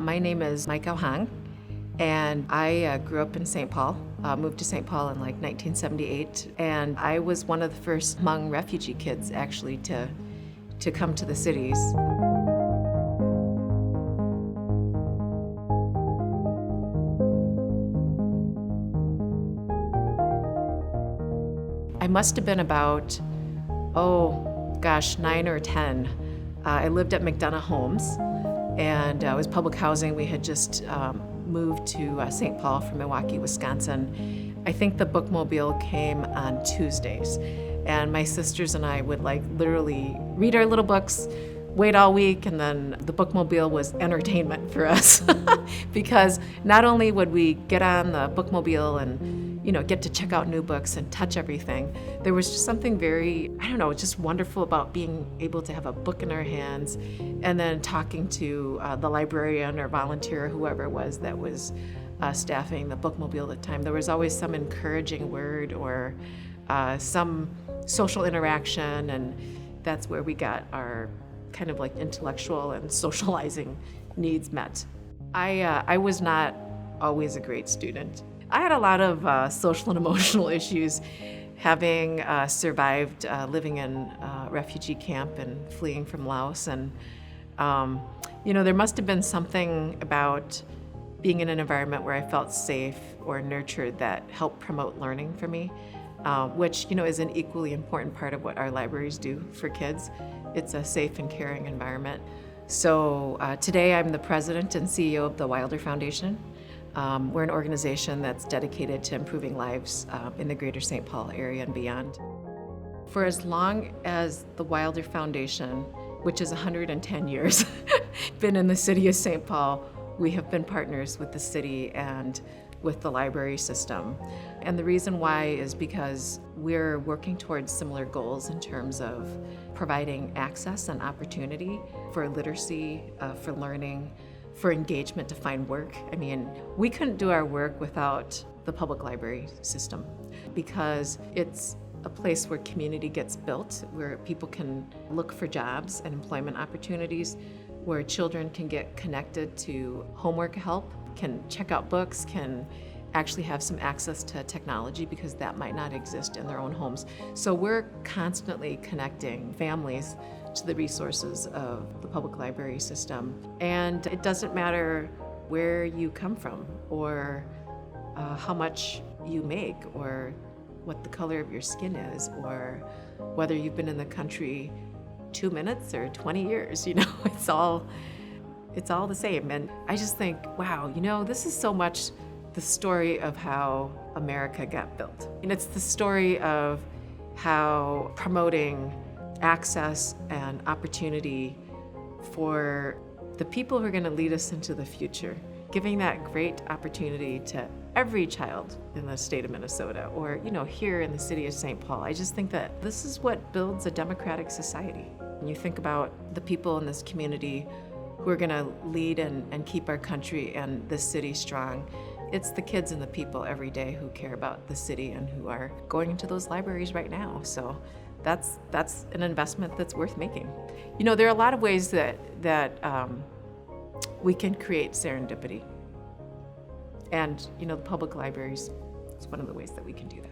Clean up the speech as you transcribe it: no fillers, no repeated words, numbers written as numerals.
My name is Maika Hang, and I grew up in St. Paul, moved to St. Paul in like 1978, and I was one of the first Hmong refugee kids actually to come to the cities. I must have been about, 9 or 10. I lived at McDonough Homes, and it was public housing. We had just moved to St. Paul from Milwaukee, Wisconsin. I think the bookmobile came on Tuesdays, and my sisters and I would literally read our little books, wait all week, and then the bookmobile was entertainment for us because not only would we get on the bookmobile and get to check out new books and touch everything, there was just something very, just wonderful about being able to have a book in our hands and then talking to the librarian or volunteer or whoever it was that was staffing the bookmobile at the time. There was always some encouraging word or some social interaction, and that's where we got our kind of intellectual and socializing needs met. I was not always a great student. I had a lot of social and emotional issues, having survived living in a refugee camp and fleeing from Laos. And, there must have been something about being in an environment where I felt safe or nurtured that helped promote learning for me, which, is an equally important part of what our libraries do for kids. It's a safe and caring environment. So today I'm the president and CEO of the Wilder Foundation. We're an organization that's dedicated to improving lives in the greater St. Paul area and beyond. For as long as the Wilder Foundation, which is 110 years, been in the city of St. Paul, we have been partners with the city and with the library system. And the reason why is because we're working towards similar goals in terms of providing access and opportunity for literacy, for learning, for engagement to find work. I mean, we couldn't do our work without the public library system because it's a place where community gets built, where people can look for jobs and employment opportunities, where children can get connected to homework help, can check out books, can actually have some access to technology because that might not exist in their own homes. So we're constantly connecting families to the resources of the public library system. And it doesn't matter where you come from or how much you make or what the color of your skin is or whether you've been in the country 2 minutes or 20 years, it's all the same. And I just think, wow, this is so much the story of how America got built. And it's the story of how promoting access and opportunity for the people who are going to lead us into the future, giving that great opportunity to every child in the state of Minnesota or, here in the city of St. Paul. I just think that this is what builds a democratic society. When you think about the people in this community who are going to lead and keep our country and this city strong, it's the kids and the people every day who care about the city and who are going into those libraries right now. So that's an investment that's worth making. There are a lot of ways that we can create serendipity. And, the public libraries is one of the ways that we can do that.